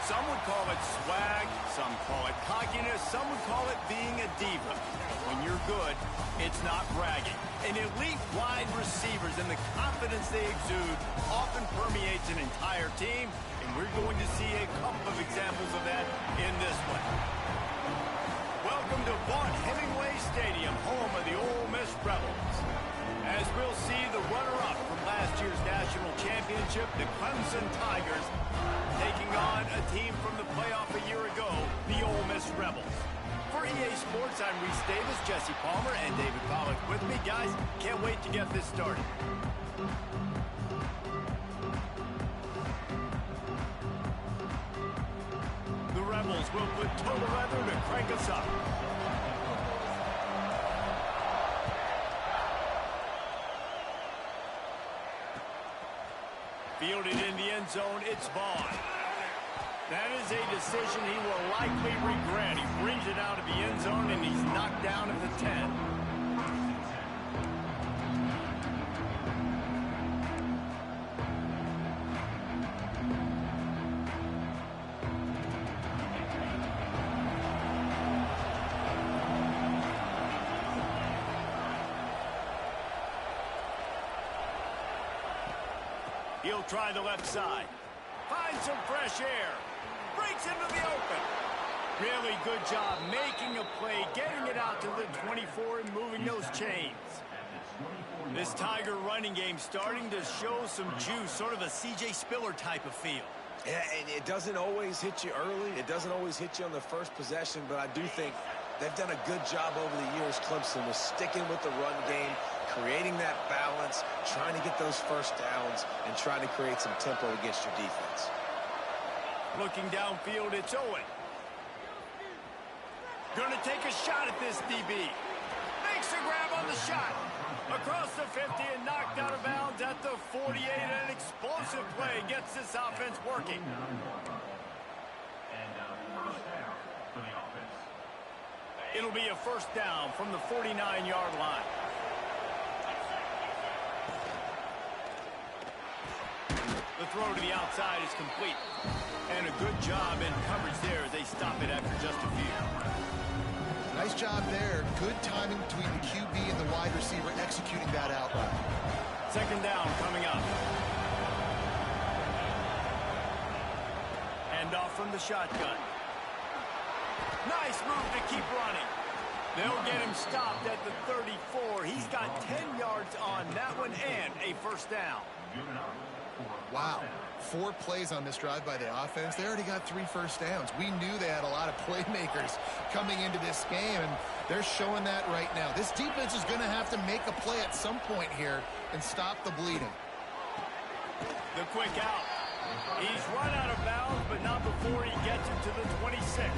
Some would call it swag, some call it cockiness, some would call it being a diva. When you're good, it's not bragging. An elite wide receivers and the confidence they exude often permeates an entire team, and we're going to see a couple of examples of that in this one. Welcome to Vaught-Hemingway Stadium, home of the Ole Miss Rebels. As we'll see the runner-up from last year's national championship, the Clemson Tigers, taking on a team from the playoff a year ago, the Ole Miss Rebels. For EA Sports, I'm Reese Davis, Jesse Palmer, and David Pollack with me. Guys, can't wait to get this started. The Rebels will put total leather to crank us up. Fielded in the end zone, it's Vaughn. That is a decision he will likely regret. He brings it out of the end zone, and he's knocked down at the 10. He'll try the left side. Finds some fresh air. Breaks into the open. Really good job making a play, getting it out to the 24 and moving those chains. This Tiger running game starting to show some juice, sort of a C.J. Spiller type of feel. Yeah, and it doesn't always hit you early. It doesn't always hit you on the first possession, but I do think they've done a good job over the years, Clemson, with sticking with the run game, creating that balance, trying to get those first downs, and trying to create some tempo against your defense. Looking downfield, it's Owen. Going to take a shot at this DB. Makes a grab on the shot. Across the 50 and knocked out of bounds at the 48. An explosive play gets this offense working. It'll be a first down from the 49-yard line. The throw to the outside is complete. And a good job in coverage there as they stop it after just a few. Nice job there. Good timing between the QB and the wide receiver executing that out route. Second down coming up. Hand off from the shotgun. Nice move to keep running. They'll get him stopped at the 34. He's got 10 yards on that one and a first down. Wow. 4 plays on this drive by the offense. They already got 3 first downs. We knew they had a lot of playmakers coming into this game, and they're showing that right now. This defense is going to have to make a play at some point here and stop the bleeding. The quick out. He's run out of bounds, but not before he gets it to the 26.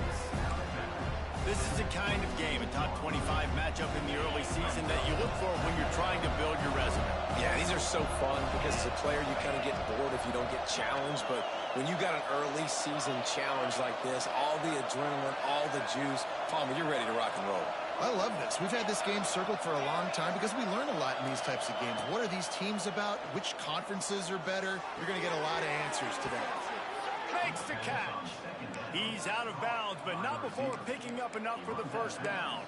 This is the kind of game, a top 25 matchup in the early season, that you look for when you're trying to build your resume. Yeah, these are so fun because as a player you kind of get bored if you don't get challenged, but when you got an early season challenge like this, all the adrenaline, all the juice, Palmer, you're ready to rock and roll. I love this. We've had this game circled for a long time because we learn a lot in these types of games. What are these teams about? Which conferences are better? You're going to get a lot of answers today. Makes the catch. He's out of bounds, but not before picking up enough for the first down.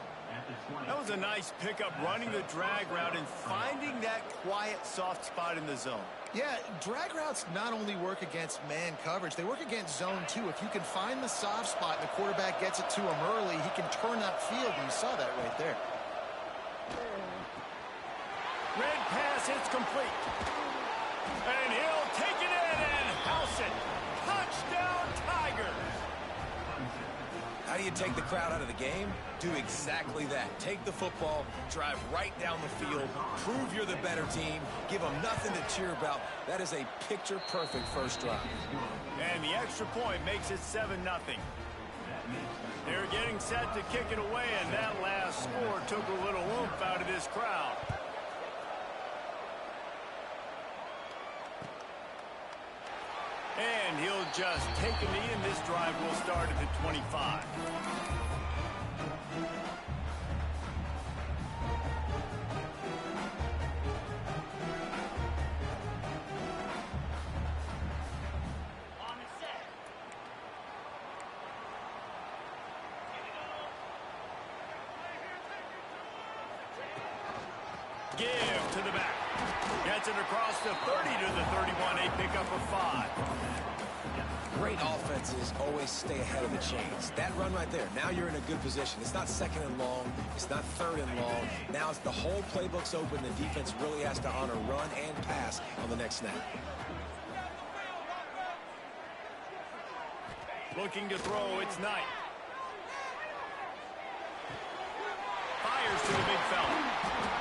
That was a nice pickup, running the drag route and finding that quiet, soft spot in the zone. Yeah, drag routes not only work against man coverage, they work against zone too. If you can find the soft spot and the quarterback gets it to him early, he can turn that field, and you saw that right there. Red pass hits complete. And he'll take it in and house it. Touchdown, Tigers. How do you take the crowd out of the game? Do exactly that. Take the football, drive right down the field, prove you're the better team, give them nothing to cheer about. That is a picture-perfect first drive. And the extra point makes it 7-0. They're getting set to kick it away, and that last score took a little oomph out of this crowd. And he'll just take a knee, and this drive will start at the 25. Give to the back. Gets it across the 30 to the 31. A pickup of 5. Great offenses always stay ahead of the chains. That run right there, now you're in a good position. It's not second and long. It's not third and long. Now it's the whole playbook's open. The defense really has to honor run and pass on the next snap. Looking to throw, it's Knight. Fires to the big fella.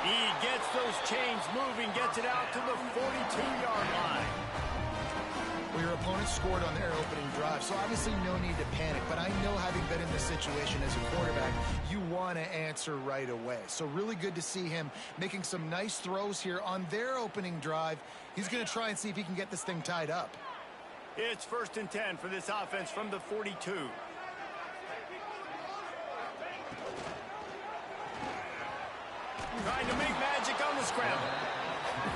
He gets those chains moving, gets it out to the 42-yard line. Well, your opponent scored on their opening drive, so obviously no need to panic. But I know, having been in this situation as a quarterback, you want to answer right away. So really good to see him making some nice throws here on their opening drive. He's going to try and see if he can get this thing tied up. It's 1st and 10 for this offense from the 42. Trying to make magic on the scramble.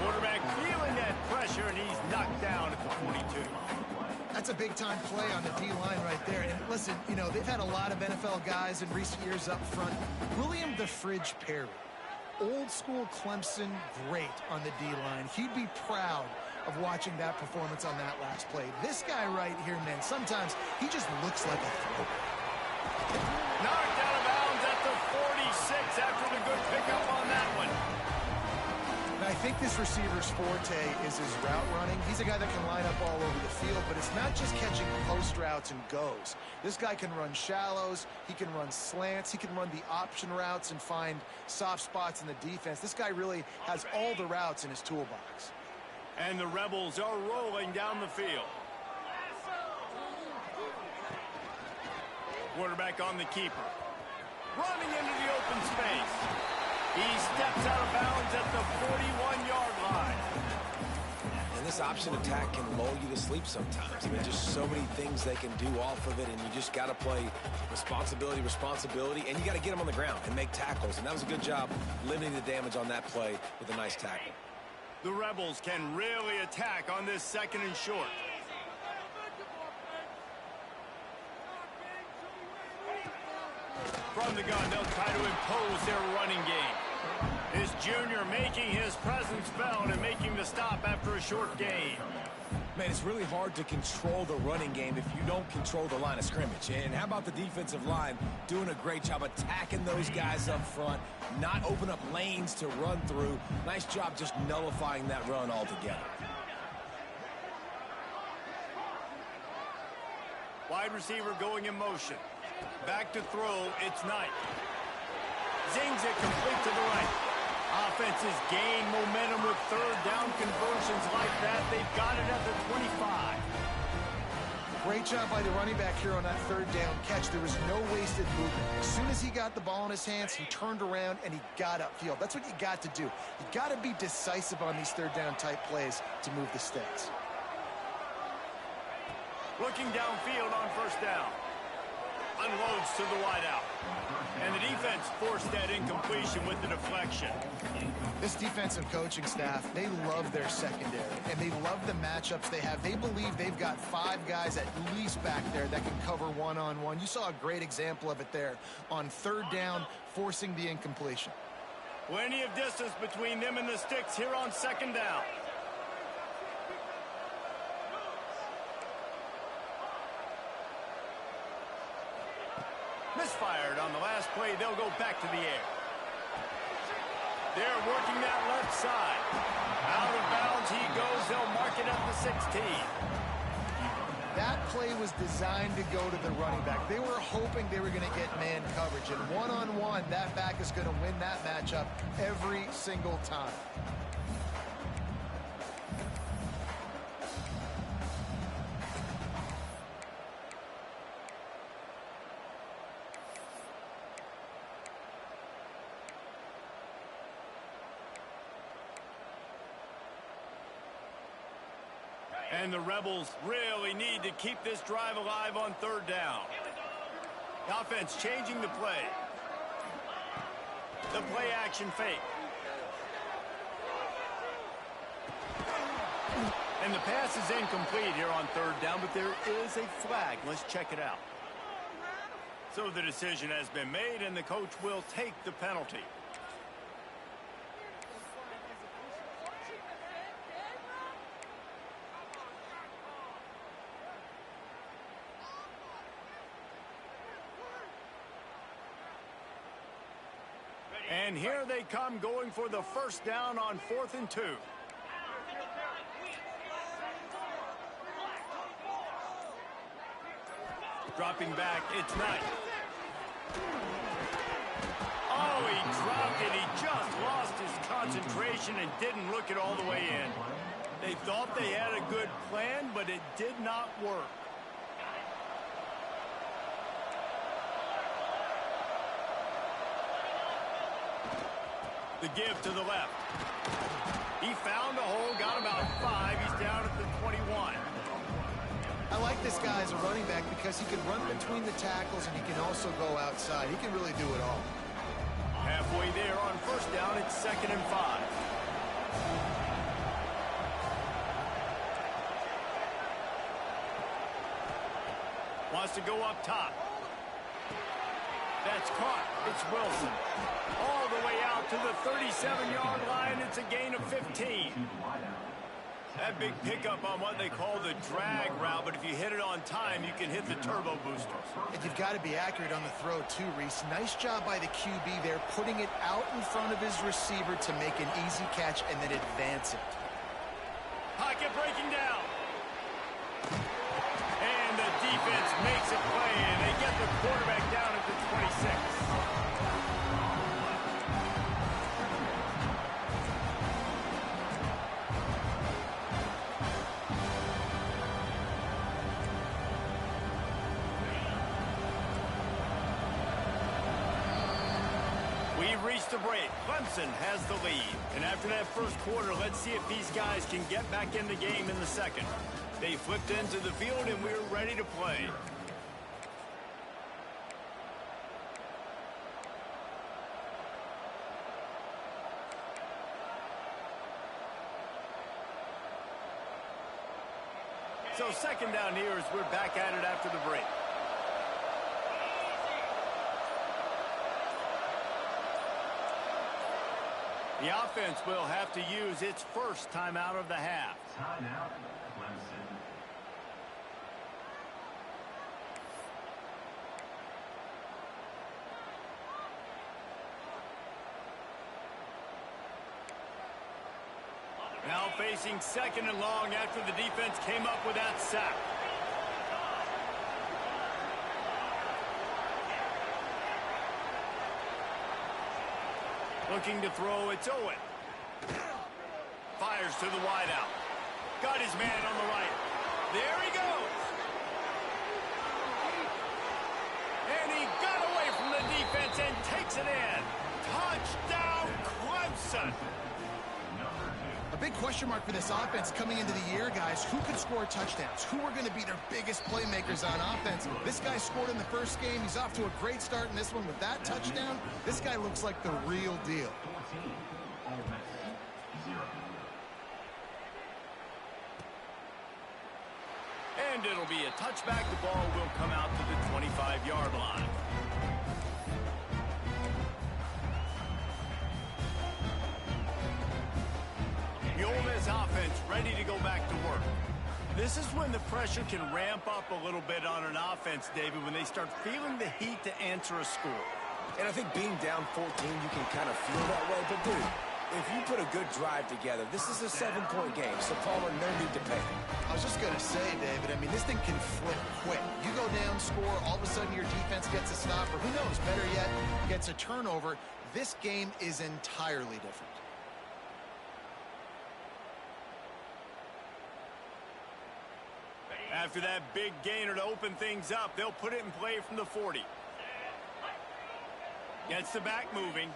Quarterback feeling that pressure, and he's knocked down at the 42. That's a big-time play on the D-line right there. And listen, you know, they've had a lot of NFL guys in recent years up front. William the Fridge Perry, old-school Clemson great on the D-line. He'd be proud of watching that performance on that last play. This guy right here, man, sometimes he just looks like a thrower. Knocked out of bounds at the 46 after the good pickup on that one. And I think this receiver's forte is his route running. He's a guy that can line up all over the field, but it's not just catching post routes and goes. This guy can run shallows, he can run slants, he can run the option routes and find soft spots in the defense. This guy really has all the routes in his toolbox. And the Rebels are rolling down the field. Quarterback on the keeper. Running into the open space. He steps out of bounds at the 41-yard line. And this option attack can lull you to sleep sometimes. I mean, just so many things they can do off of it, and you just got to play responsibility, and you got to get them on the ground and make tackles. And that was a good job limiting the damage on that play with a nice tackle. The Rebels can really attack on this 2nd and short. From the gun, they'll try to impose their running game. This junior making his presence felt and making the stop after a short gain. Man, it's really hard to control the running game if you don't control the line of scrimmage. And how about the defensive line doing a great job attacking those guys up front, not open up lanes to run through. Nice job just nullifying that run altogether. Wide receiver going in motion. Back to throw, it's Knight. Zings it complete to the right. Offenses gain momentum with 3rd down conversions like that. They've got it at the 25. Great job by the running back here on that 3rd down catch. There was no wasted movement. As soon as he got the ball in his hands, he turned around and he got upfield. That's what you got to do. You got to be decisive on these 3rd down type plays to move the sticks. Looking downfield on 1st down. Unloads to the wideout. And the defense forced that incompletion with the deflection. This defensive coaching staff, they love their secondary, and they love the matchups they have. They believe they've got 5 guys at least back there that can cover one-on-one. You saw a great example of it there on 3rd down, forcing the incompletion. Plenty of distance between them and the sticks here on 2nd down. Misfired on the last play. They'll go back to the air. They're working that left side. Out of bounds he goes. They'll mark it at the 16. That play was designed to go to the running back. They were hoping they were going to get man coverage. And one-on-one, that back is going to win that matchup every single time. And the Rebels really need to keep this drive alive on 3rd down. The offense changing the play. The play action fake. And the pass is incomplete here on 3rd down, but there is a flag. Let's check it out. So the decision has been made, and the coach will take the penalty. And here they come going for the first down on 4th and 2. Dropping back, it's Knight. Oh, he dropped it. He just lost his concentration and didn't look it all the way in. They thought they had a good plan, but it did not work. The give to the left. He found a hole, got about 5. He's down at the 21. I like this guy as a running back because he can run between the tackles and he can also go outside. He can really do it all. Halfway there on first down, it's 2nd and 5. Wants to go up top. That's caught. It's Wilson. All the way out to the 37-yard line. It's a gain of 15. That big pickup on what they call the drag route, but if you hit it on time, you can hit the turbo boosters. And you've got to be accurate on the throw, too, Reese. Nice job by the QB there, putting it out in front of his receiver to make an easy catch and then advance it. Pocket breaking down. And the defense makes it play, and they get the quarterback down at the 26. Reached the break. Clemson has the lead. And after that first quarter, let's see if these guys can get back in the game in the second. They flipped into the field, and we're ready to play. So second down here as we're back at it after the break. The offense will have to use its first timeout of the half. Timeout, Clemson. Now facing 2nd and long after the defense came up with that sack. Looking to throw, it's Owen. Fires to the wideout. Got his man on the right. There he goes. And he got away from the defense and takes it in. Touchdown, Clemson. A big question mark for this offense coming into the year, guys. Who could score touchdowns? Who are going to be their biggest playmakers on offense? This guy scored in the first game. He's off to a great start in this one with that touchdown. This guy looks like the real deal. And it'll be a touchback. The ball will come out to the 25-yard line. The Ole Miss offense ready to go back to work. This is when the pressure can ramp up a little bit on an offense, David, when they start feeling the heat to answer a score. And I think being down 14, you can kind of feel that way. But, dude, if you put a good drive together, this is a 7-point game, so Palmer, no need to panic. I was just going to say, David, I mean, this thing can flip quick. You go down, score, all of a sudden your defense gets a stop, or who knows, better yet, gets a turnover. This game is entirely different. After that big gainer to open things up, they'll put it in play from the 40. Gets the back moving.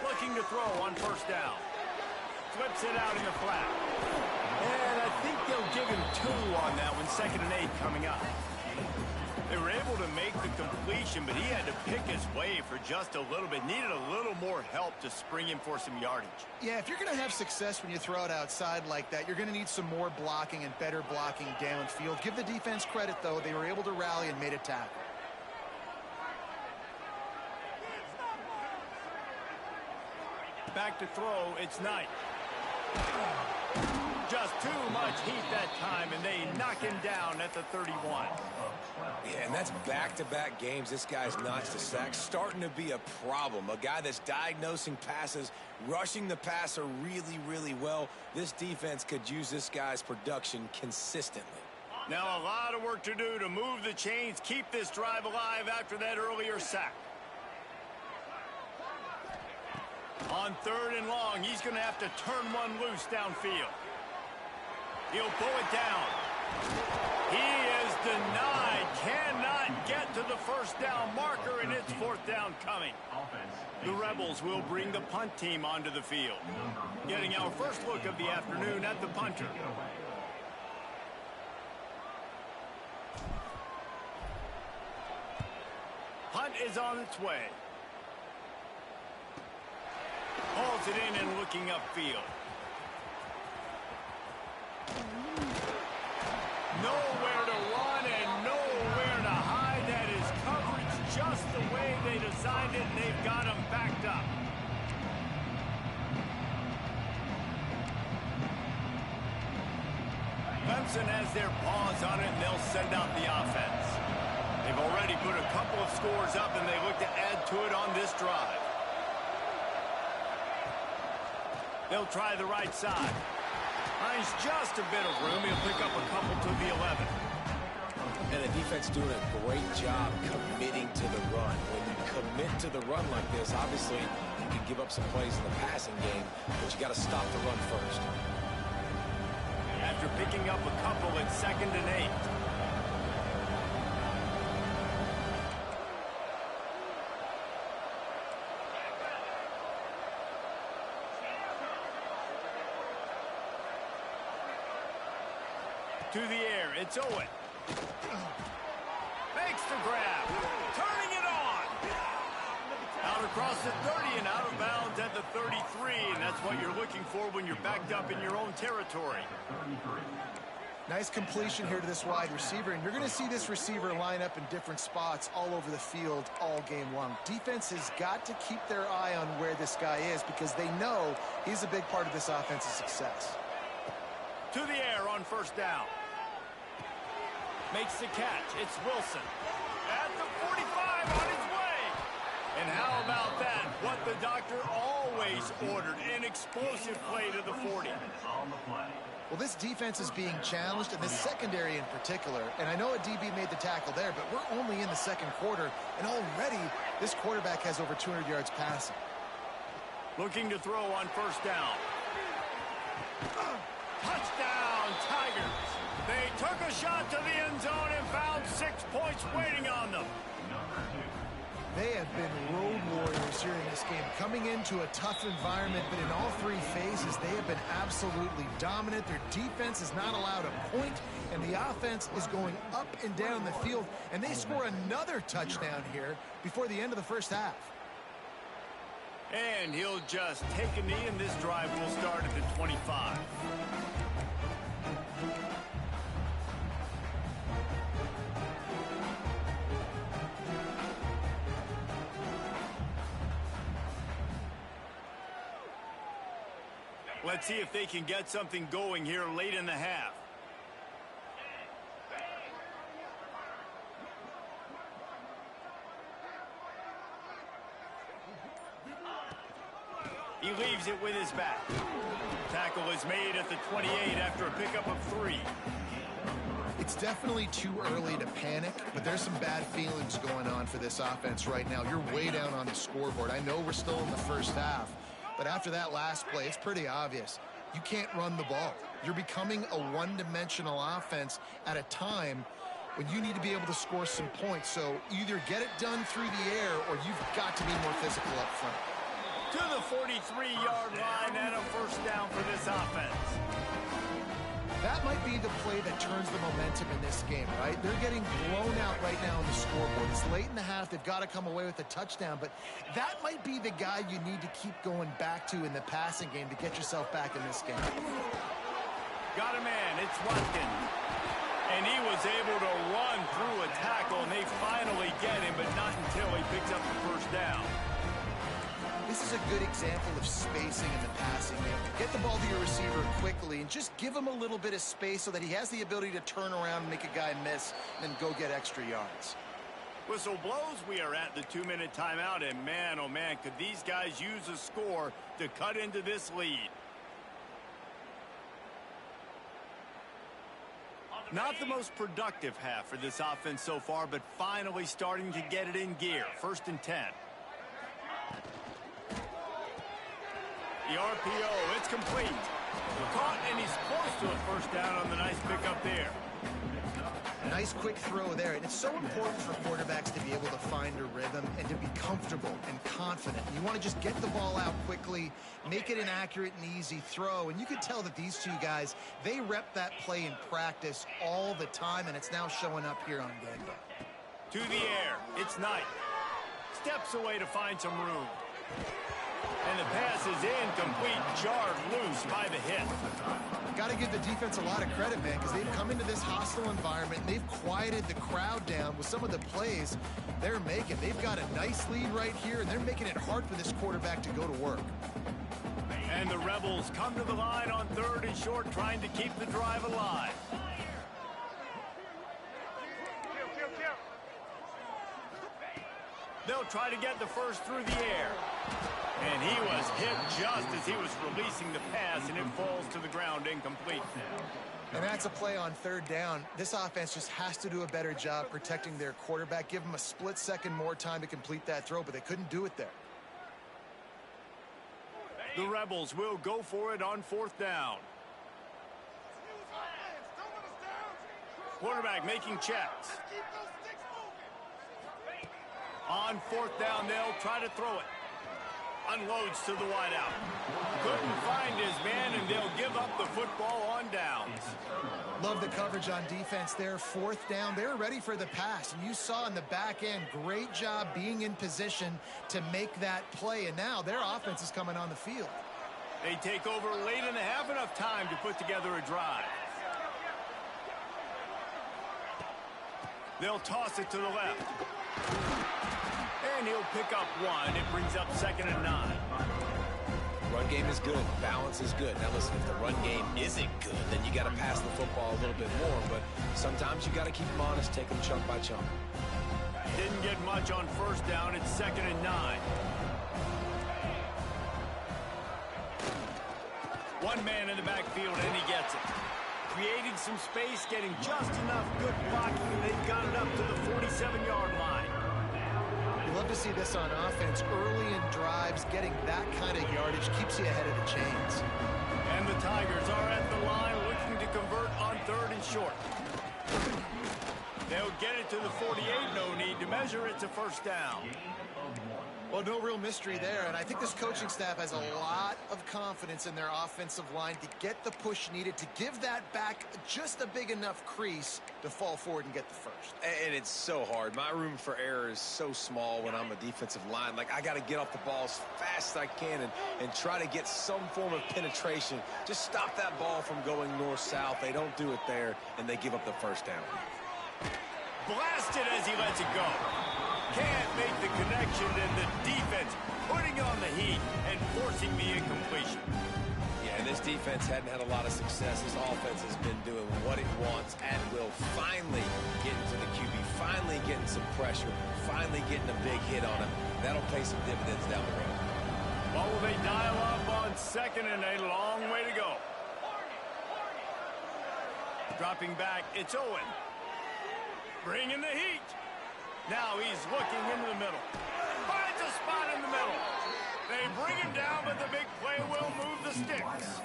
Looking to throw on first down. Flips it out in the flat. And I think they'll give him 2 on that one. 2nd and 8 coming up. They were able to make the completion, but he had to pick his way for just a little bit. Needed a little more help to spring him for some yardage. Yeah, if you're going to have success when you throw it outside like that, you're going to need some more blocking and better blocking downfield. Give the defense credit, though. They were able to rally and made a tackle. Back to throw, it's Knight. Just too much heat that time, and they knock him down at the 31. Yeah, and that's back-to-back games. This guy's notched the sack. Starting to be a problem. A guy that's diagnosing passes, rushing the passer really, really well. This defense could use this guy's production consistently. Now a lot of work to do to move the chains, keep this drive alive after that earlier sack. On 3rd and long, he's going to have to turn one loose downfield. He'll pull it down. He is denied. Cannot get to the first down marker, and it's 4th down coming. The Rebels will bring the punt team onto the field. Getting our first look of the afternoon at the punter. Punt is on its way. Hauls it in and looking upfield. Nowhere to run and nowhere to hide. That is coverage just the way they designed it, and they've got him backed up. Clemson has their paws on it, and they'll send out the offense. They've already put a couple of scores up, and they look to add to it on this drive. They'll try the right side. Finds just a bit of room. He'll pick up a couple to the 11. And the defense doing a great job committing to the run. When you commit to the run like this, obviously you can give up some plays in the passing game, but you got to stop the run first. After picking up a couple at 2nd and 8. To the air, it's Owen. Makes the grab. Turning it on. Out across the 30 and out of bounds at the 33. And that's what you're looking for when you're backed up in your own territory. Nice completion here to this wide receiver, and you're going to see this receiver line up in different spots all over the field all game long. Defense has got to keep their eye on where this guy is because they know he's a big part of this offense's success. To the air on 1st down. Makes the catch. It's Wilson. At the 45 on his way. And how about that? What the doctor always ordered. An explosive play to the 40. Well, this defense is being challenged, and this secondary in particular. And I know a DB made the tackle there, but we're only in the 2nd quarter, and already this quarterback has over 200 yards passing. Looking to throw on 1st down. Touchdown, Tigers. They took a shot to the end zone and found 6 points waiting on them. They have been road warriors here in this game, coming into a tough environment, but in all 3 phases, they have been absolutely dominant. Their defense is not allowed a point, and the offense is going up and down the field, and they score another touchdown here before the end of the 1st half. And he'll just take a knee, and this drive will start at the 25. Let's see if they can get something going here late in the half. He leaves it with his back. Tackle is made at the 28 after a pickup of 3. It's definitely too early to panic, but there's some bad feelings going on for this offense right now. You're way down on the scoreboard. I know we're still in the 1st half, but after that last play, it's pretty obvious. You can't run the ball. You're becoming a one-dimensional offense at a time when you need to be able to score some points. So either get it done through the air or you've got to be more physical up front. To the 43-yard line and a 1st down for this offense. That might be the play that turns the momentum in this game, right? They're getting blown out right now on the scoreboard. It's late in the half. They've got to come away with a touchdown, but that might be the guy you need to keep going back to in the passing game to get yourself back in this game. Got a man. It's Watkins. And he was able to run through a tackle, and they finally get him, but not until he picks up the 1st down. this is a good example of spacing in the passing game. Get the ball to your receiver quickly and just give him a little bit of space so that he has the ability to turn around and make a guy miss and then go get extra yards. Whistle blows, we are at the 2-minute timeout, and man, oh man, could these guys use a score to cut into this lead. Not the most productive half for this offense so far, but finally starting to get it in gear. 1st and 10. The RPO, it's complete. Caught, and he's close to a first down on the nice pickup there. Nice quick throw there, and it's so important for quarterbacks to be able to find a rhythm and to be comfortable and confident. You want to just get the ball out quickly, make it an accurate and easy throw, and you can tell that these two guys, they rep that play in practice all the time, and it's now showing up here on game day. To the air, it's Knight. Steps away to find some room. And the pass is incomplete, jarred loose by the hit. Got to give the defense a lot of credit, man, because they've come into this hostile environment, and they've quieted the crowd down with some of the plays they're making. They've got a nice lead right here, and they're making it hard for this quarterback to go to work. And the Rebels come to the line on 3rd and short, trying to keep the drive alive. They'll try to get the first through the air. And he was hit just as he was releasing the pass, and it falls to the ground incomplete. And that's a play on 3rd down. This offense just has to do a better job protecting their quarterback. Give him a split second more time to complete that throw, but they couldn't do it there. The Rebels will go for it on 4th down. Quarterback making checks. On 4th down, they'll try to throw it. Unloads to the wideout. Couldn't find his man, and they'll give up the football on downs. Love the coverage on defense there. 4th down, they're ready for the pass. And you saw in the back end, great job being in position to make that play. And now their offense is coming on the field. They take over late and have enough time to put together a drive. They'll toss it to the left. And he'll pick up 1. It brings up 2nd and 9. Run game is good. Balance is good. Now listen, if the run game isn't good, then you got to pass the football a little bit more. But sometimes you got to keep them honest, take them chunk by chunk. Didn't get much on 1st down. It's 2nd and 9. One man in the backfield, and he gets it. Creating some space, getting just enough good blocking, and they've got it up to the 47-yard line. Love to see this on offense. Early in drives, getting that kind of yardage keeps you ahead of the chains. And the Tigers are at the line looking to convert on 3rd and short. They'll get it to the 48. No need to measure. It's a first down. Well, no real mystery there, and I think this coaching staff has a lot of confidence in their offensive line to get the push needed to give that back just a big enough crease to fall forward and get the first. And it's so hard. My room for error is so small when I'm a defensive line. Like, I got to get off the ball as fast as I can and try to get some form of penetration. Just stop that ball from going north-south. They don't do it there, and they give up the first down. Blasted as he lets it go. Can't make the connection, and the defense putting on the heat and forcing the incompletion. Yeah, and this defense hadn't had a lot of success. This offense has been doing what it wants and will finally get into the QB, finally getting some pressure, finally getting a big hit on him. That'll pay some dividends down the road. Well, will they dial up on 2nd and a long way to go? Dropping back, it's Owen. Bringing the heat. Now he's looking into the middle. Finds a spot in the middle. They bring him down, but the big play will move the sticks.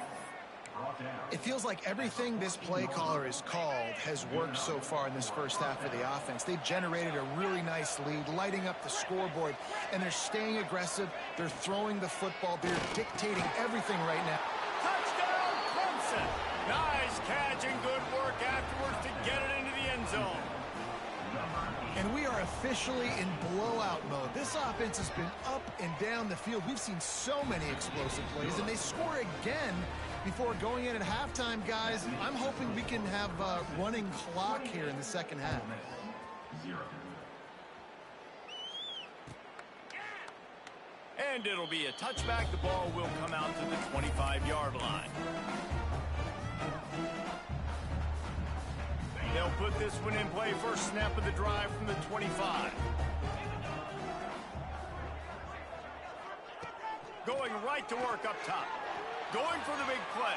It feels like everything this play caller has called has worked so far in this first half of the offense. They've generated a really nice lead, lighting up the scoreboard, and they're staying aggressive. They're throwing the football. They're dictating everything right now. Touchdown, Clemson. Nice catch and good work afterwards to get it into the end zone. And we are officially in blowout mode. This offense has been up and down the field. We've seen so many explosive plays, and they score again before going in at halftime, guys. I'm hoping we can have a running clock here in the second half. And it'll be a touchback. The ball will come out to the 25-yard line. They'll put this one in play. First snap of the drive from the 25. Going right to work up top. Going for the big play.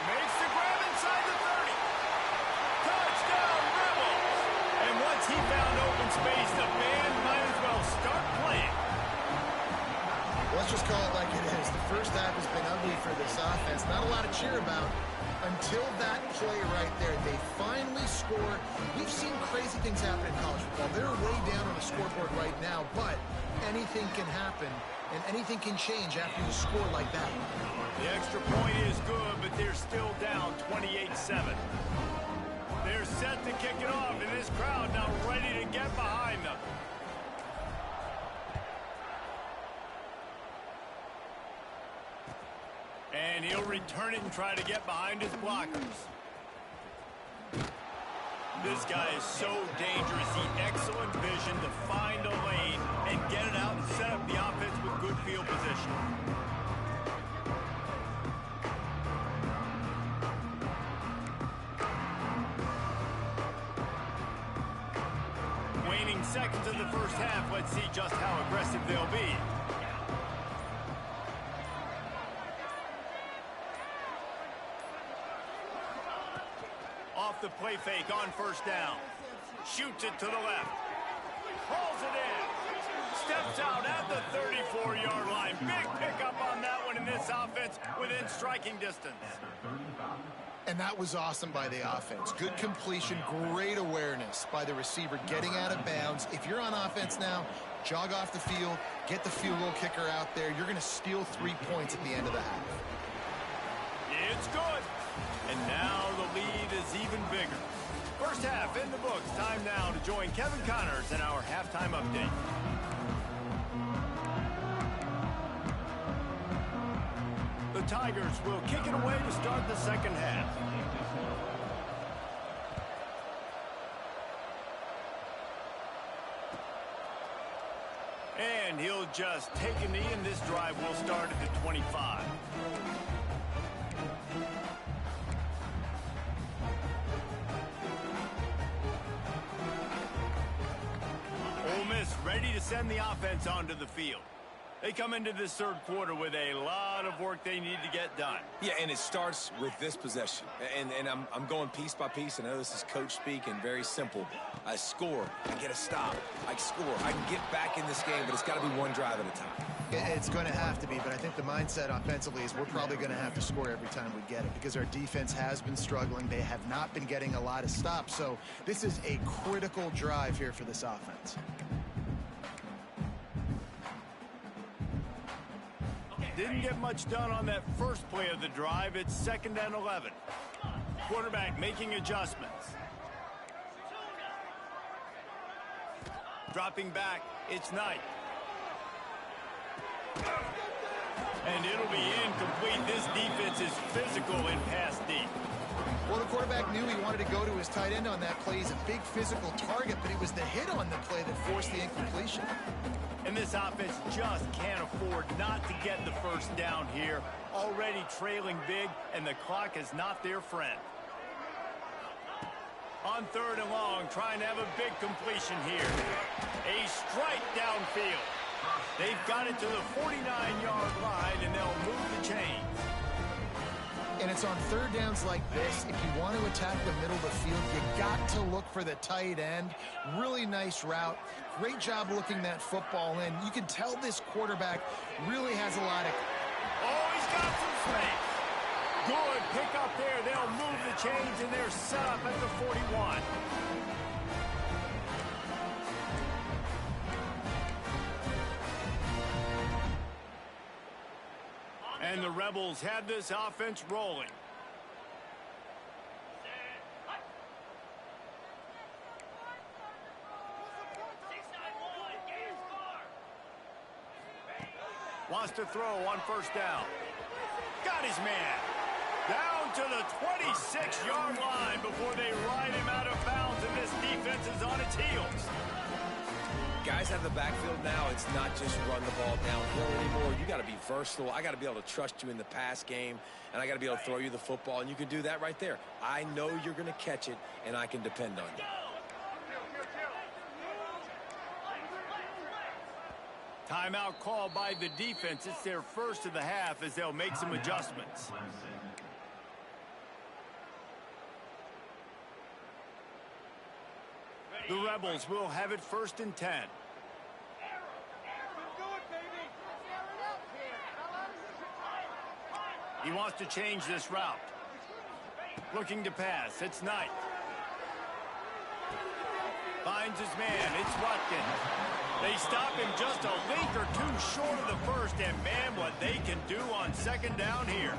Makes the grab inside the 30. Touchdown, Rebels! And once he found open space, the band might as well start playing. Let's just call it like it is. The first half has been ugly for this offense. Not a lot to cheer about until that play right there. They finally score. We've seen crazy things happen in college football. They're way down on the scoreboard right now, but anything can happen, and anything can change after you score like that. The extra point is good, but they're still down 28-7. They're set to kick it off, and this crowd now ready to get behind them. And he'll return it and try to get behind his blockers. This guy is so dangerous. He excellent vision to find a lane and get it out and set up the offense with good field position. Waning seconds in the first half. Let's see just how aggressive they'll be. Off the play fake on first down. Shoots it to the left. Hauls it in. Steps out at the 34-yard line. Big pickup on that one in this offense within striking distance. And that was awesome by the offense. Good completion, great awareness by the receiver getting out of bounds. If you're on offense now, jog off the field, get the field goal kicker out there. You're going to steal 3 points at the end of the half. It's good. And now the lead is even bigger. First half in the books. Time now to join Kevin Connors in our halftime update. The Tigers will kick it away to start the second half. And he'll just take a knee, and this drive will start at the 25. Ole Miss ready to send the offense onto the field. They come into this third quarter with a lot of work they need to get done. Yeah, and it starts with this possession. And I'm going piece by piece. I know this is coach speak and very simple. I score. I get a stop. I score. I can get back in this game, but it's got to be one drive at a time. It's going to have to be, but I think the mindset offensively is we're probably going to have to score every time we get it because our defense has been struggling. They have not been getting a lot of stops. So this is a critical drive here for this offense. Didn't get much done on that first play of the drive. It's 2nd and 11. Quarterback making adjustments. Dropping back, it's Knight. And it'll be incomplete. This defense is physical and pass deep. Well, the quarterback knew he wanted to go to his tight end on that play. He's a big physical target, but it was the hit on the play that forced the incompletion. And this offense just can't afford not to get the first down here. Already trailing big, and the clock is not their friend. On 3rd and long, trying to have a big completion here. A strike downfield. They've got it to the 49-yard line, and they'll move the chains. And it's on 3rd downs like this. If you want to attack the middle of the field, you got to look for the tight end. Really nice route. Great job looking that football in. You can tell this quarterback really has a lot of... Oh, he's got some space. Good pick up there. They'll move the chains, and they're set up at the 41. And the Rebels have this offense rolling. Wants to throw on 1st down. Got his man. Down to the 26-yard line before they ride him out of bounds, and this defense is on its heels. Guys out of the backfield now, it's not just run the ball downhill anymore. You got to be versatile. I got to be able to trust you in the pass game, and I got to be able to throw you the football, and you can do that right there. I know you're going to catch it, and I can depend on you. Timeout called by the defense. It's their first of the half as they'll make some adjustments. The Rebels will have it 1st and 10. He wants to change this route. Looking to pass. It's Knight. Finds his man. It's Watkins. They stop him just a link or two short of the first, and man, what they can do on 2nd down here.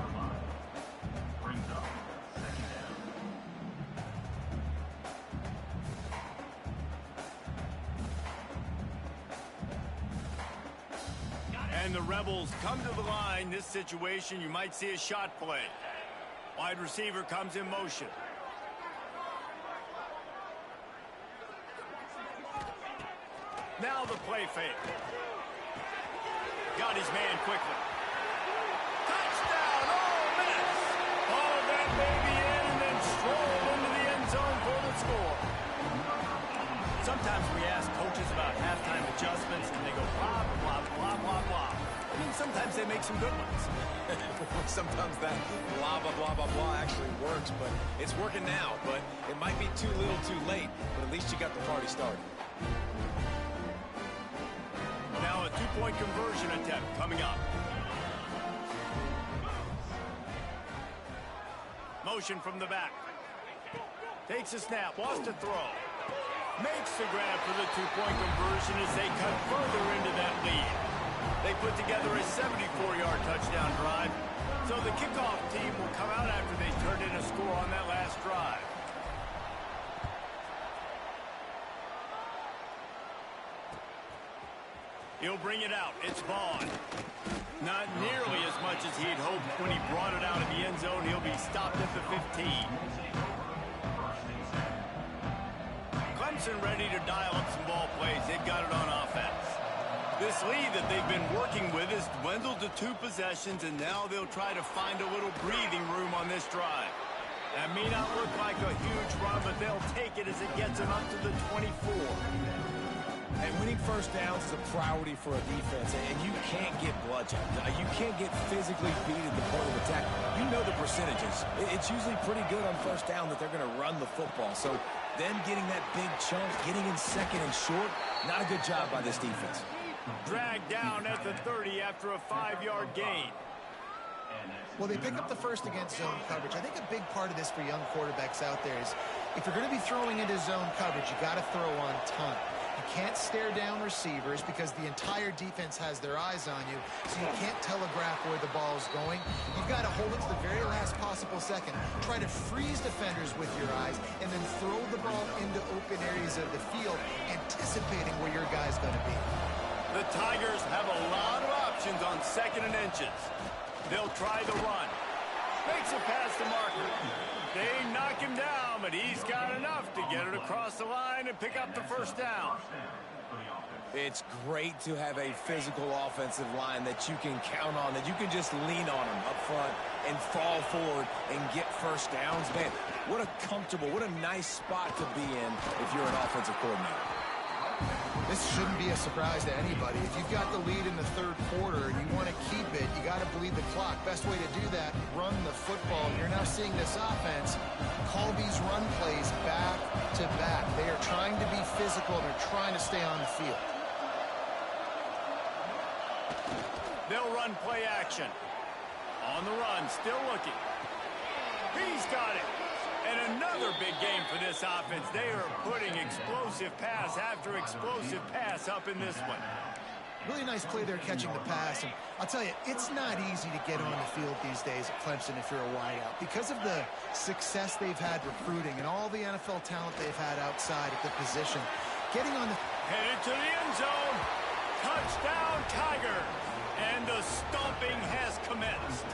And the Rebels come to the line. This situation, you might see a shot play. Wide receiver comes in motion. Now the play fake. Got his man quickly. Touchdown! Oh, miss! Oh, that baby in and then strolled into the end zone for the score. Sometimes we ask coaches about halftime adjustments, and they go blah, blah, blah, blah, blah. I mean, sometimes they make some good ones. Sometimes that blah, blah, blah, blah, blah actually works, but it's working now. But it might be too little too late, but at least you got the party started. Now a 2-point conversion attempt coming up. Motion from the back. Takes a snap, wants to throw. Makes the grab for the 2-point conversion as they cut further into that lead. They put together a 74-yard touchdown drive. So the kickoff team will come out after they turned in a score on that last drive. He'll bring it out. It's Vaughn. Not nearly as much as he'd hoped when he brought it out of the end zone. He'll be stopped at the 15. Clemson ready to dial up some ball plays. They've got it on offense. This lead that they've been working with has dwindled to 2 possessions, and now they'll try to find a little breathing room on this drive. That may not look like a huge run, but they'll take it as it gets them up to the 24. And winning first downs is a priority for a defense, and you can't get bludgeoned. You can't get physically beat at the point of attack. You know the percentages. It's usually pretty good on first down that they're going to run the football. So them getting that big chunk, getting in 2nd and short, not a good job by this defense. Dragged down at the 30 after a 5-yard gain. Well, they pick up the first against zone coverage. I think a big part of this for young quarterbacks out there is if you're going to be throwing into zone coverage, you got to throw on time. You can't stare down receivers because the entire defense has their eyes on you, so you can't telegraph where the ball's going. You've got to hold it to the very last possible second, try to freeze defenders with your eyes, and then throw the ball into open areas of the field, anticipating where your guy's going to be. The Tigers have a lot of options on 2nd and inches. They'll try the run. Makes a pass to Marker. They knock him down, but he's got enough to get it across the line and pick up the first down. It's great to have a physical offensive line that you can count on, that you can just lean on them up front and fall forward and get first downs. Man, what a comfortable, what a nice spot to be in if you're an offensive coordinator. This shouldn't be a surprise to anybody. If you've got the lead in the 3rd quarter and you want to keep it, you got to bleed the clock. Best way to do that, run the football. You're now seeing this offense call these run plays back to back. They are trying to be physical. They're trying to stay on the field. They'll run play action. On the run, still looking. He's got it. And another big game for this offense. They are putting explosive pass after explosive pass up in this one. Really nice play there catching the pass. And I'll tell you, it's not easy to get on the field these days at Clemson if you're a wideout. Because of the success they've had recruiting and all the NFL talent they've had outside at the position, getting on the... Headed to the end zone. Touchdown, Tiger. And the stomping has commenced.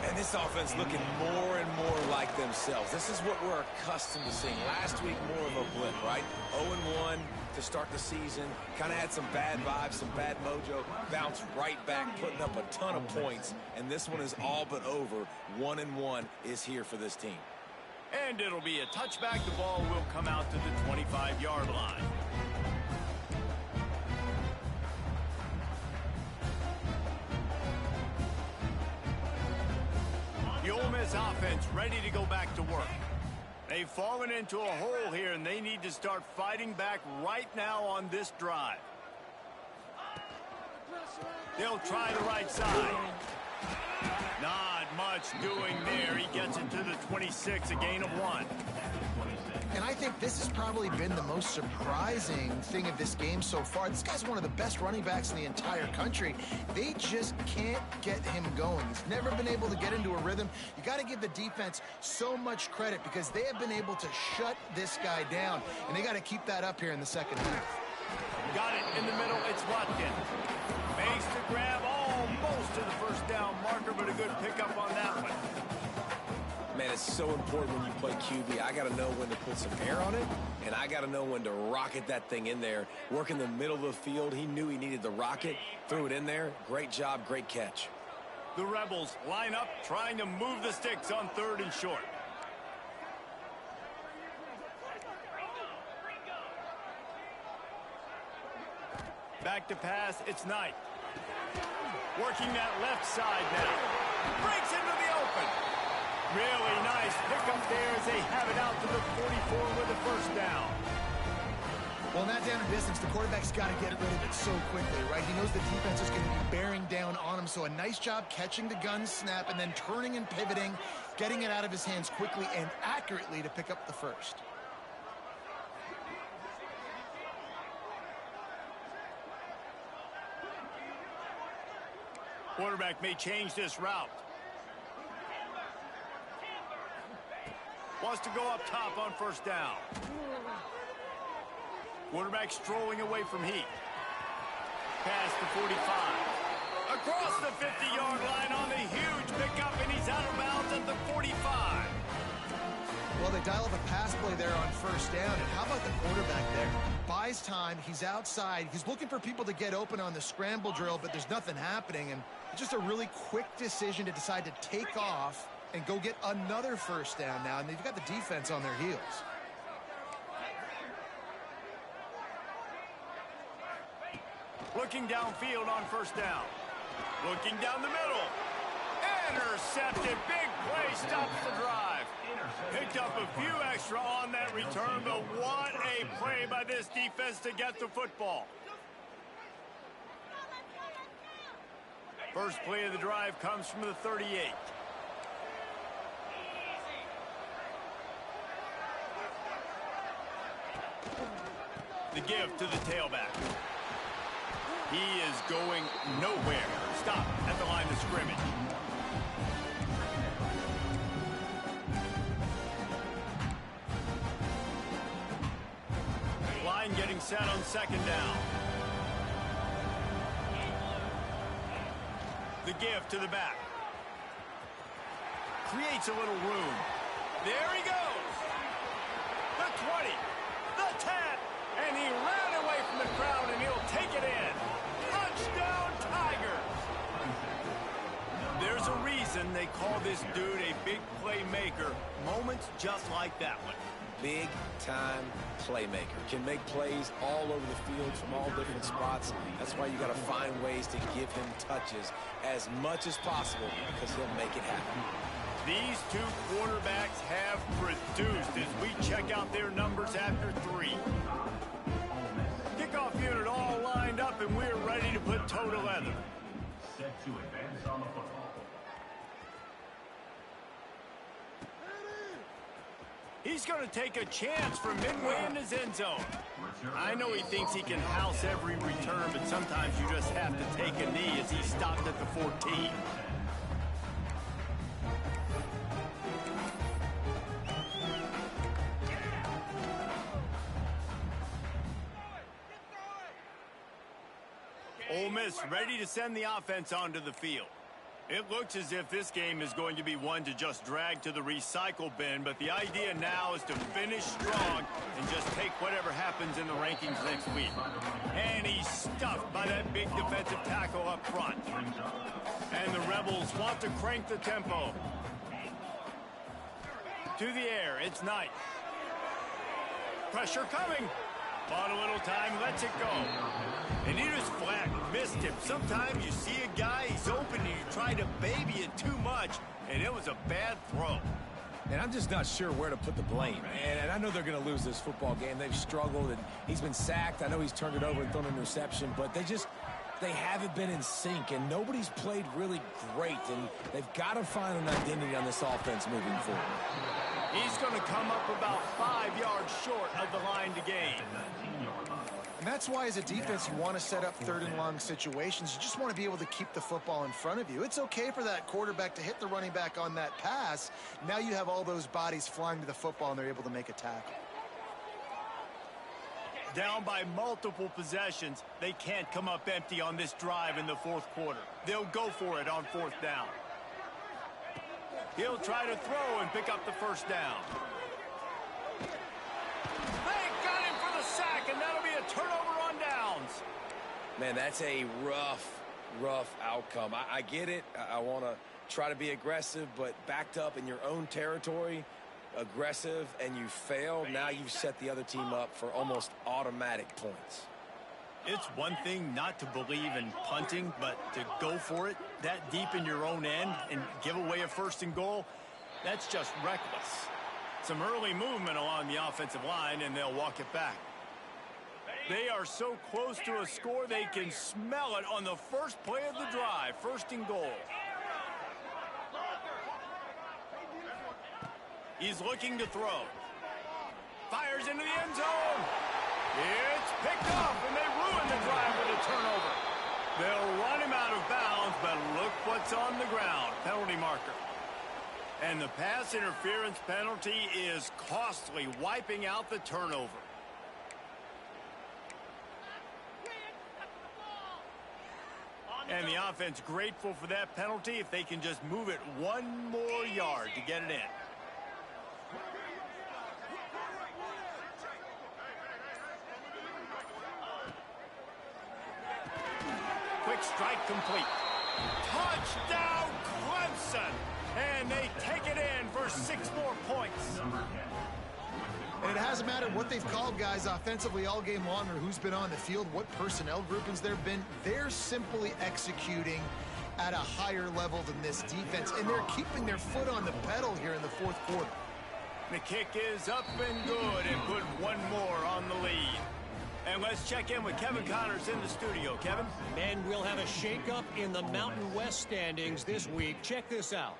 And this offense looking more and more like themselves. This is what we're accustomed to seeing. Last week, more of a blip, right? 0-1 to start the season. Kind of had some bad vibes, some bad mojo. Bounced right back, putting up a ton of points. And this one is all but over. 1-1 is here for this team. And it'll be a touchback. The ball will come out to the 25-yard line. The Ole Miss offense ready to go back to work. They've fallen into a hole here, and they need to start fighting back right now on this drive. They'll try the right side. Not much doing there. He gets it to the 26, a gain of 1. And I think this has probably been the most surprising thing of this game so far. This guy's one of the best running backs in the entire country. They just can't get him going. He's never been able to get into a rhythm. You got to give the defense so much credit because they have been able to shut this guy down, and they got to keep that up here in the second half. Got it in the middle. It's Watkins. Makes the grab almost to the first down marker, but a good pickup on that one. Man, it's so important when you play QB. I got to know when to put some air on it, and I got to know when to rocket that thing in there. Work in the middle of the field. He knew he needed the rocket, threw it in there. Great job, great catch. The Rebels line up, trying to move the sticks on 3rd and short. Back to pass, it's Knight. Working that left side now. Breaks into the open. Really nice pickup there as they have it out to the 44 with a first down. Well, in that down and distance, the quarterback's got to get rid of it so quickly, right? He knows the defense is going to be bearing down on him, so a nice job catching the gun snap and then turning and pivoting, getting it out of his hands quickly and accurately to pick up the first. Quarterback may change this route. Wants to go up top on first down. Quarterback strolling away from Heat. Past the 45. Across the 50-yard line on the huge pickup, and he's out of bounds at the 45. Well, they dial up a pass play there on first down, and how about the quarterback there? Buys time, he's outside, he's looking for people to get open on the scramble drill, but there's nothing happening, and it's just a really quick decision to decide to take off and go get another first down now, and they've got the defense on their heels. Looking downfield on first down. Looking down the middle. Intercepted. Big play stops the drive. Picked up a few extra on that return, but what a play by this defense to get the football. First play of the drive comes from the 38. The give to the tailback. He is going nowhere. Stop at the line of scrimmage. Line getting set on second down. The give to the back. Creates a little room. There he goes. The 20. The 10. And he ran away from the crowd, and he'll take it in. Touchdown, Tigers! There's a reason they call this dude a big playmaker. Moments just like that one. Big-time playmaker. Can make plays all over the field from all different spots. That's why you got to find ways to give him touches as much as possible because he'll make it happen. These two quarterbacks have produced as we check out their numbers after 3. Kickoff unit all lined up, and we're ready to put toe to leather. Set to advance on the football. He's going to take a chance from midway in his end zone. I know he thinks he can house every return, but sometimes you just have to take a knee as he stopped at the 14. Ole Miss ready to send the offense onto the field. It looks as if this game is going to be one to just drag to the recycle bin, but the idea now is to finish strong and just take whatever happens in the rankings next week. And he's stuffed by that big defensive tackle up front. And the Rebels want to crank the tempo. To the air, it's Knight. Pressure coming. Bought a little time, lets it go. And he just flat missed him. Sometimes you see a guy, he's open, and you try to baby it too much, and it was a bad throw. And I'm just not sure where to put the blame. And I know they're going to lose this football game. They've struggled, and he's been sacked. I know he's turned it over and thrown an interception, but they haven't been in sync, and nobody's played really great, and they've got to find an identity on this offense moving forward. He's going to come up about 5 yards short of the line to gain. And that's why, as a defense, you want to set up third and long situations. You just want to be able to keep the football in front of you. It's okay for that quarterback to hit the running back on that pass. Now you have all those bodies flying to the football, and they're able to make a tackle. Down by multiple possessions, they can't come up empty on this drive in the fourth quarter. They'll go for it on fourth down. He'll try to throw and pick up the first down. They got him for the sack, and that'll be a turnover on downs. Man, that's a rough outcome. I get it. I want to try to be aggressive, but backed up in your own territory, aggressive, and you fail. Now you've set the other team up for almost automatic points. It's one thing not to believe in punting, but to go for it that deep in your own end and give away a first and goal, that's just reckless. Some early movement along the offensive line, and they'll walk it back. They are so close to a score, they can smell it on the first play of the drive, first and goal. He's looking to throw. Fires into the end zone. It's picked up, and they ruin the drive with a turnover. They'll run him out of bounds, but look what's on the ground. Penalty marker. And the pass interference penalty is costly, wiping out the turnover. And the offense grateful for that penalty if they can just move it one more yard to get it in. Quick strike complete. Touchdown Clemson! And they take it in for 6 more points. And it hasn't mattered what they've called guys offensively all game long or who's been on the field, what personnel groupings there have been. They're simply executing at a higher level than this defense, and they're keeping their foot on the pedal here in the fourth quarter. The kick is up and good, and put one more on the lead. And let's check in with Kevin Connors in the studio. Kevin? And we'll have a shakeup in the Mountain West standings this week. Check this out.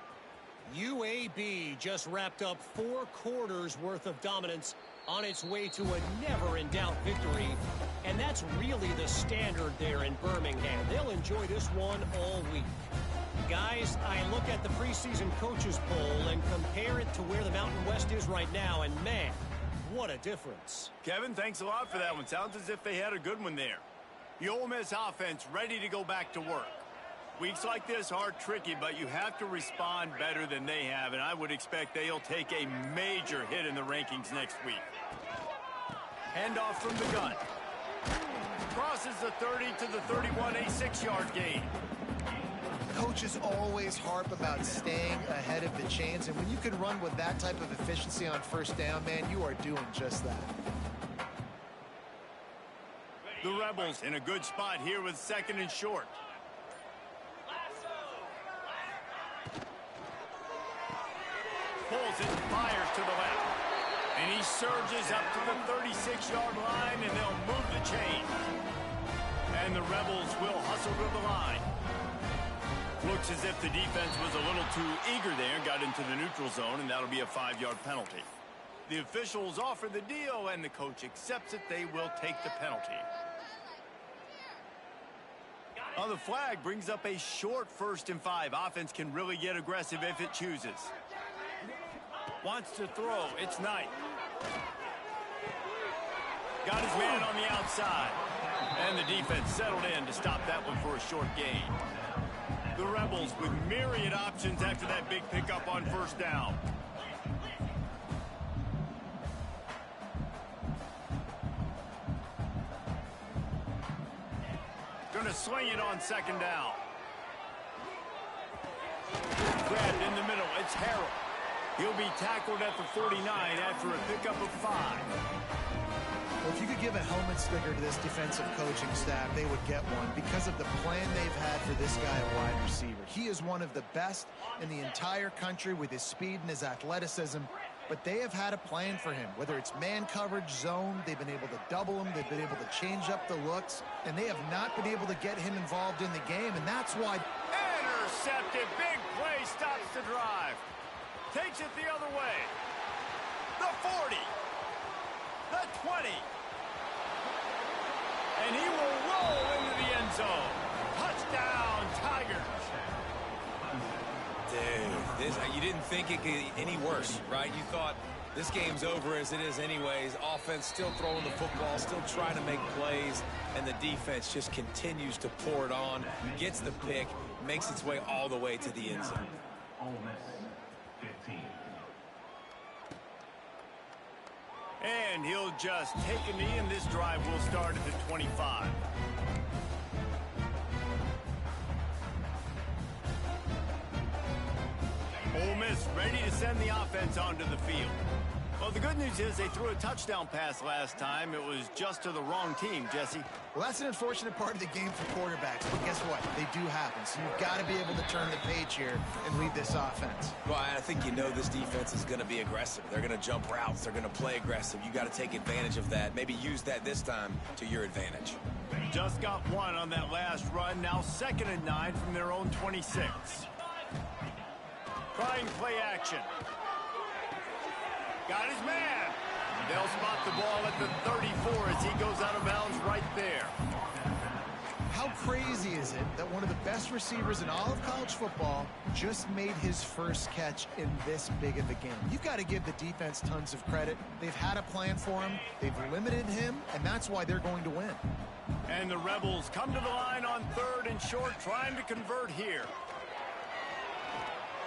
UAB just wrapped up 4 quarters worth of dominance on its way to a never-in-doubt victory. And that's really the standard there in Birmingham. They'll enjoy this one all week. Guys, I look at the preseason coaches poll and compare it to where the Mountain West is right now, and man, what a difference. Kevin, thanks a lot for that one. Sounds as if they had a good one there. The Ole Miss offense ready to go back to work. Weeks like this are tricky, but you have to respond better than they have, and I would expect they'll take a major hit in the rankings next week. Handoff from the gun. Crosses the 30 to the 31, a 6-yard gain. Coaches always harp about staying ahead of the chains, and when you can run with that type of efficiency on first down, man, you are doing just that. The Rebels in a good spot here with 2nd and short. Pulls it, fires to the left. And he surges up to the 36-yard line, and they'll move the chain. And the Rebels will hustle to the line. Looks as if the defense was a little too eager there and got into the neutral zone, and that'll be a 5-yard penalty. The officials offer the deal, and the coach accepts it. They will take the penalty. On the flag, brings up a short 1st and 5. Offense can really get aggressive if it chooses. Wants to throw. It's Knight. Got his man on the outside. And the defense settled in to stop that one for a short gain. The Rebels with myriad options after that big pickup on first down. Going to swing it on second down. Grabbed in the middle. It's Harrell. He'll be tackled at the 49 after a pickup of 5. Well, if you could give a helmet sticker to this defensive coaching staff, they would get one because of the plan they've had for this guy at wide receiver. He is one of the best in the entire country with his speed and his athleticism, but they have had a plan for him. Whether it's man coverage, zone, they've been able to double him, they've been able to change up the looks, and they have not been able to get him involved in the game, and that's why... Intercepted. Big play stops the drive. Takes it the other way. The 40. The 20. And he will roll into the end zone. Touchdown, Tigers. Dude, you didn't think it could get any worse, right? You thought this game's over as it is anyways. Offense still throwing the football, still trying to make plays, and the defense just continues to pour it on, gets the pick, makes its way all the way to the end zone. Ole Miss, 15. And he'll just take a knee, and this drive will start at the 25. Ole Miss ready to send the offense onto the field. Well, the good news is they threw a touchdown pass last time. It was just to the wrong team, Jesse. Well, that's an unfortunate part of the game for quarterbacks, but guess what? They do happen, so you've got to be able to turn the page here and lead this offense. Well, I think you know this defense is going to be aggressive. They're going to jump routes. They're going to play aggressive. You got to take advantage of that. Maybe use that this time to your advantage. Just got one on that last run. Now 2nd and 9 from their own 26. Trying play action. Got his man. They'll spot the ball at the 34 as he goes out of bounds right there. How crazy is it that one of the best receivers in all of college football just made his first catch in this big of a game? You've got to give the defense tons of credit. They've had a plan for him. They've limited him, and that's why they're going to win. And the Rebels come to the line on 3rd and short, trying to convert here.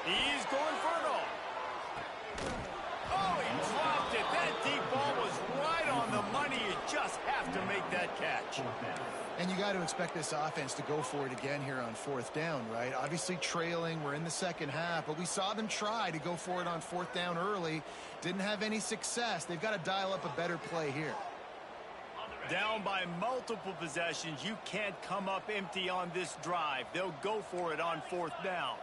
He's going for it all. Oh, he dropped it. That deep ball was right on the money. You just have to make that catch. And you got to expect this offense to go for it again here on 4th down, right? Obviously trailing. We're in the second half, but we saw them try to go for it on 4th down early. Didn't have any success. They've got to dial up a better play here. Down by multiple possessions. You can't come up empty on this drive. They'll go for it on 4th down.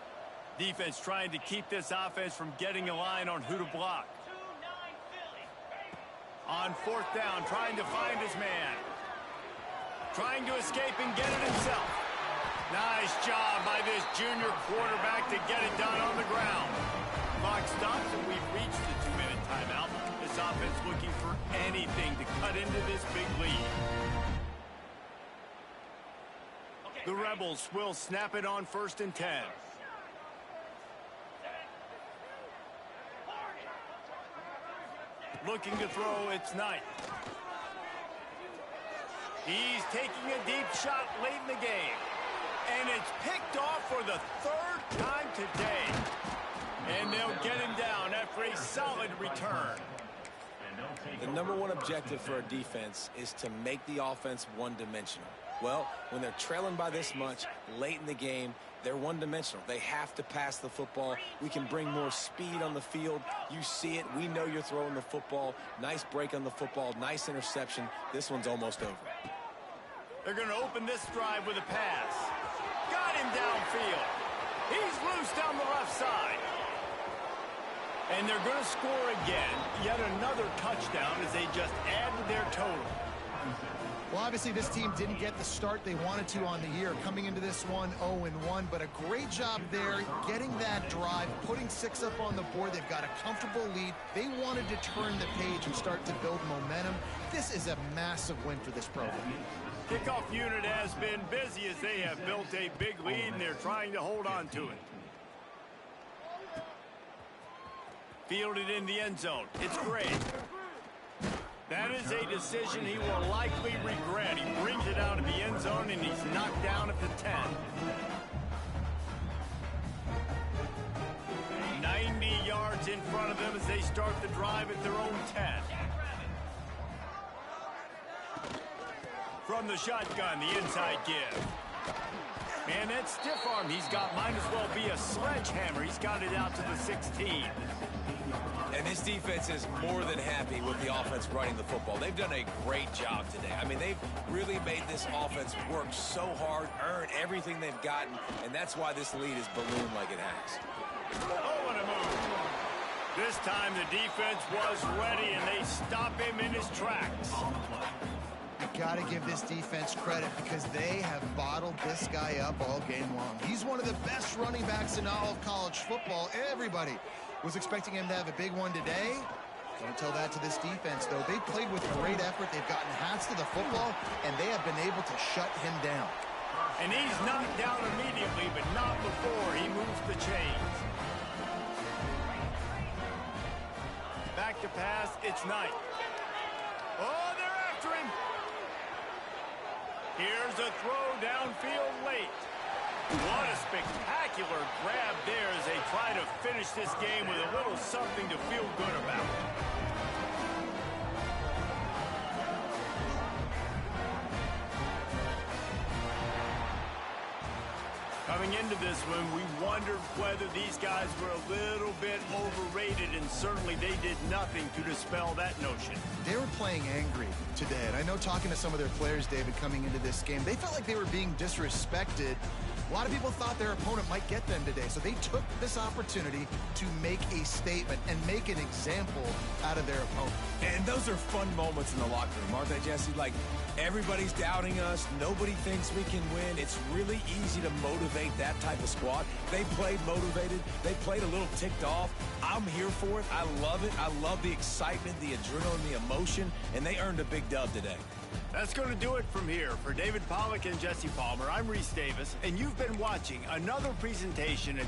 Defense trying to keep this offense from getting a line on who to block. On 4th down, trying to find his man. Trying to escape and get it himself. Nice job by this junior quarterback to get it done on the ground. Clock stops and we've reached the 2-minute timeout. This offense looking for anything to cut into this big lead. The Rebels will snap it on 1st and 10. Looking to throw, it's Knight. He's taking a deep shot late in the game. And it's picked off for the 3rd time today. And they'll get him down after a solid return. The #1 objective for a defense is to make the offense one-dimensional. Well, when they're trailing by this much late in the game, they're one-dimensional. They have to pass the football. We can bring more speed on the field. You see it. We know you're throwing the football. Nice break on the football. Nice interception. This one's almost over. They're going to open this drive with a pass. Got him downfield. He's loose down the left side. And they're going to score again. Yet another touchdown as they just added their total. Well, obviously this team didn't get the start they wanted to on the year. Coming into this one 0-1, but a great job there getting that drive, putting 6 up on the board. They've got a comfortable lead. They wanted to turn the page and start to build momentum. This is a massive win for this program. Kickoff unit has been busy as they have built a big lead and they're trying to hold on to it. Fielded in the end zone. It's Gray. That is a decision he will likely regret. He brings it out of the end zone and he's knocked down at the 10. they start the drive at their own 10. From the shotgun, the inside give. Man, that stiff arm he's got might as well be a sledgehammer. He's got it out to the 16. And this defense is more than happy with the offense running the football. They've done a great job today. I mean, they've really made this offense work so hard, earn everything they've gotten, and that's why this lead is ballooned like it has. Oh, what a move. This time the defense was ready, and they stop him in his tracks. You got to give this defense credit because they have bottled this guy up all game long. He's one of the best running backs in all of college football. Everybody was expecting him to have a big one today. Don't tell that to this defense, though. They played with great effort. They've gotten hats to the football, and they have been able to shut him down. And he's knocked down immediately, but not before he moves the chains. Back to pass, it's Knight. Oh, they're after him. Here's a throw downfield late. What a spectacular grab there as they try to finish this game with a little something to feel good about. Coming into this one, we wondered whether these guys were a little bit overrated, and certainly they did nothing to dispel that notion. They were playing angry today, and I know talking to some of their players, David, coming into this game, they felt like they were being disrespected. A lot of people thought their opponent might get them today, so they took this opportunity to make a statement and make an example out of their opponent. And those are fun moments in the locker room, aren't they, Jesse? Like, everybody's doubting us. Nobody thinks we can win. It's really easy to motivate that type of squad. They played motivated. They played a little ticked off. I'm here for it. I love it. I love the excitement, the adrenaline, the emotion, and they earned a big dub today. That's going to do it from here. For David Pollack and Jesse Palmer, I'm Reese Davis, and you've been watching another presentation of